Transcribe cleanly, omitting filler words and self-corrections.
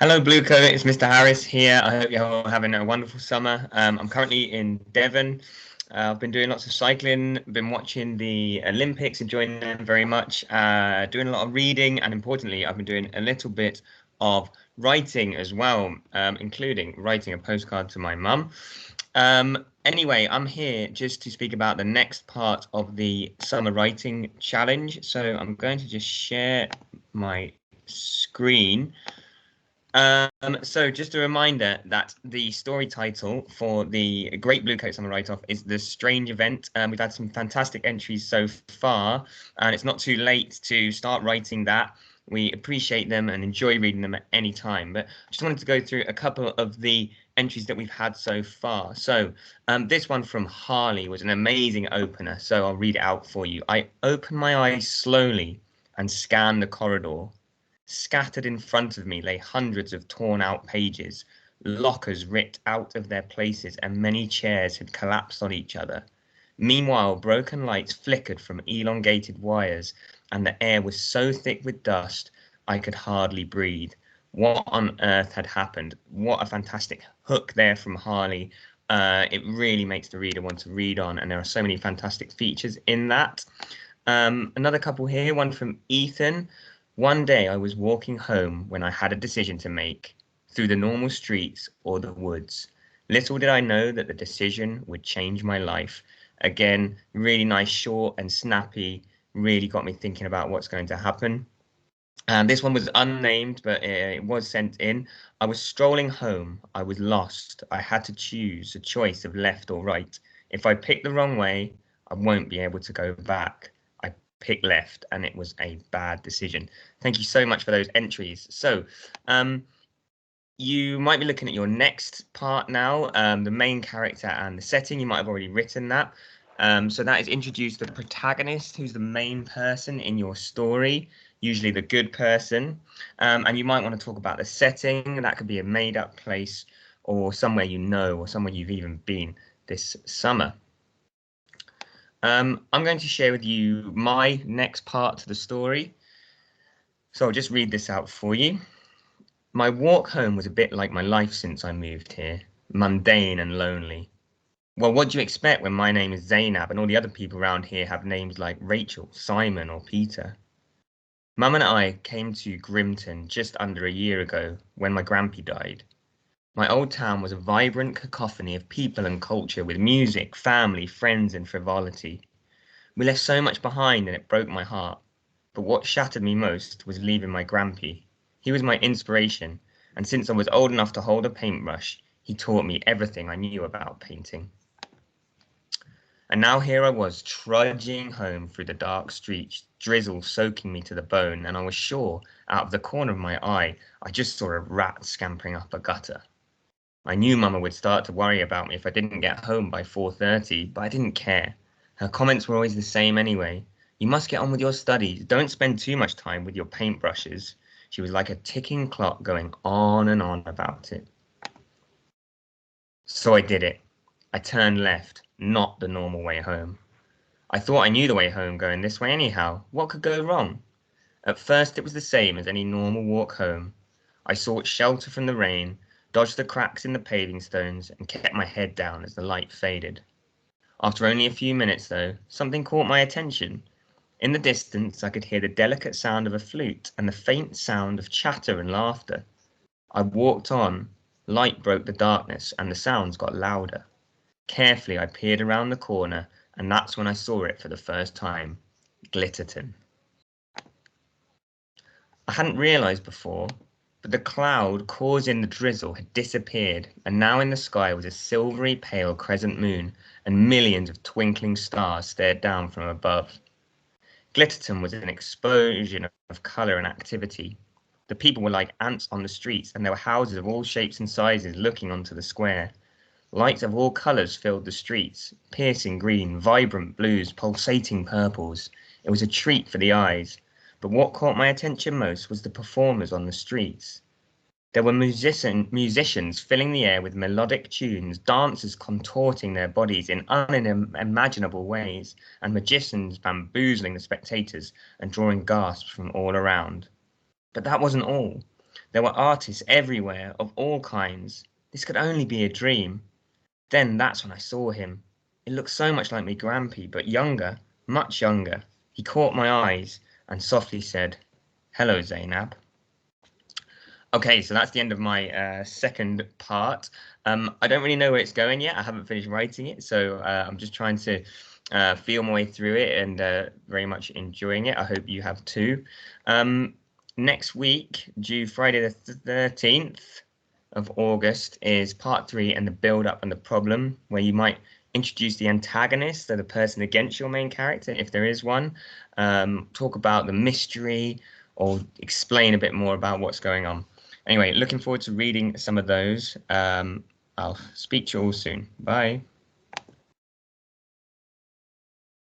Hello, Blue Coat. It's Mr. Harris here. I hope you're all having a wonderful summer. I'm currently in Devon. I've been doing lots of cycling, been watching the Olympics, enjoying them very much, doing a lot of reading, and importantly, I've been doing a little bit of writing as well, including writing a postcard to my mum. Anyway, I'm here just to speak about the next part of the summer writing challenge. So I'm going to just share my screen. So just a reminder that the story title for the Great Blue Coat Summer Write-Off is The Strange Event. We've had some fantastic entries so far, and it's not too late to start writing that. We appreciate them and enjoy reading them at any time. But I just wanted to go through a couple of the entries that we've had so far. So this one from Harley was an amazing opener, so I'll read it out for you. I opened my eyes slowly and scanned the corridor. Scattered in front of me lay hundreds of torn out pages, lockers ripped out of their places, and many chairs had collapsed on each other. Meanwhile, broken lights flickered from elongated wires, and the air was so thick with dust I could hardly breathe. What on earth had happened? What a fantastic hook there from Harley. It really makes the reader want to read on, and there are so many fantastic features in that. Another couple here, one from Ethan. One day I was walking home when I had a decision to make, through the normal streets or the woods. Little did I know that the decision would change my life. Again, really nice, short and snappy, really got me thinking about what's going to happen. And this one was unnamed, but it was sent in. I was strolling home. I was lost. I had to choose a choice of left or right. If I pick the wrong way, I won't be able to go back. I picked left, and it was a bad decision. Thank you so much for those entries. So, you might be looking at your next part now, the main character and the setting. You might have already written that. So that is introduce the protagonist, who's the main person in your story, usually the good person. And you might want to talk about the setting. That could be a made-up place or somewhere you know or somewhere you've even been this summer. I'm going to share with you my next part to the story. So I'll just read this out for you. My walk home was a bit like my life since I moved here, mundane and lonely. Well, what do you expect when my name is Zainab and all the other people around here have names like Rachel, Simon, or Peter? Mum and I came to Grimton just under a year ago when my grampy died. My old town was a vibrant cacophony of people and culture with music, family, friends, and frivolity. We left so much behind and it broke my heart. But what shattered me most was leaving my grampy. He was my inspiration, and since I was old enough to hold a paintbrush, he taught me everything I knew about painting. And now here I was, trudging home through the dark streets, drizzle soaking me to the bone, and I was sure, out of the corner of my eye, I just saw a rat scampering up a gutter. I knew Mama would start to worry about me if I didn't get home by 4:30, but I didn't care. Her comments were always the same anyway. You must get on with your studies. Don't spend too much time with your paintbrushes. She was like a ticking clock going on and on about it. So I did it. I turned left, not the normal way home. I thought I knew the way home going this way anyhow. What could go wrong? At first it was the same as any normal walk home. I sought shelter from the rain, dodged the cracks in the paving stones, and kept my head down as the light faded. After only a few minutes, though, something caught my attention. In the distance, I could hear the delicate sound of a flute and the faint sound of chatter and laughter. I walked on. Light broke the darkness, and the sounds got louder. Carefully, I peered around the corner, and that's when I saw it for the first time. Glitterton. I hadn't realised before, but the cloud causing the drizzle had disappeared, and now in the sky was a silvery pale crescent moon, and millions of twinkling stars stared down from above. Glitterton was an explosion of colour and activity. The people were like ants on the streets, and there were houses of all shapes and sizes looking onto the square. Lights of all colours filled the streets, piercing green, vibrant blues, pulsating purples. It was a treat for the eyes. But what caught my attention most was the performers on the streets. There were musicians filling the air with melodic tunes, dancers contorting their bodies in unimaginable ways, and magicians bamboozling the spectators and drawing gasps from all around. But that wasn't all. There were artists everywhere of all kinds. This could only be a dream. Then that's when I saw him. It looked so much like me grampy, but younger, much younger. He caught my eyes and softly said, "Hello, Zainab." Okay, so that's the end of my second part. I don't really know where it's going yet. I haven't finished writing it, so I'm just trying to feel my way through it and very much enjoying it. I hope you have too. Next week, due Friday the 13th of August, is part three and the build up and the problem, where you might introduce the antagonist, so the person against your main character, if there is one, talk about the mystery, or explain a bit more about what's going on. Anyway, looking forward to reading some of those. I'll speak to you all soon. Bye.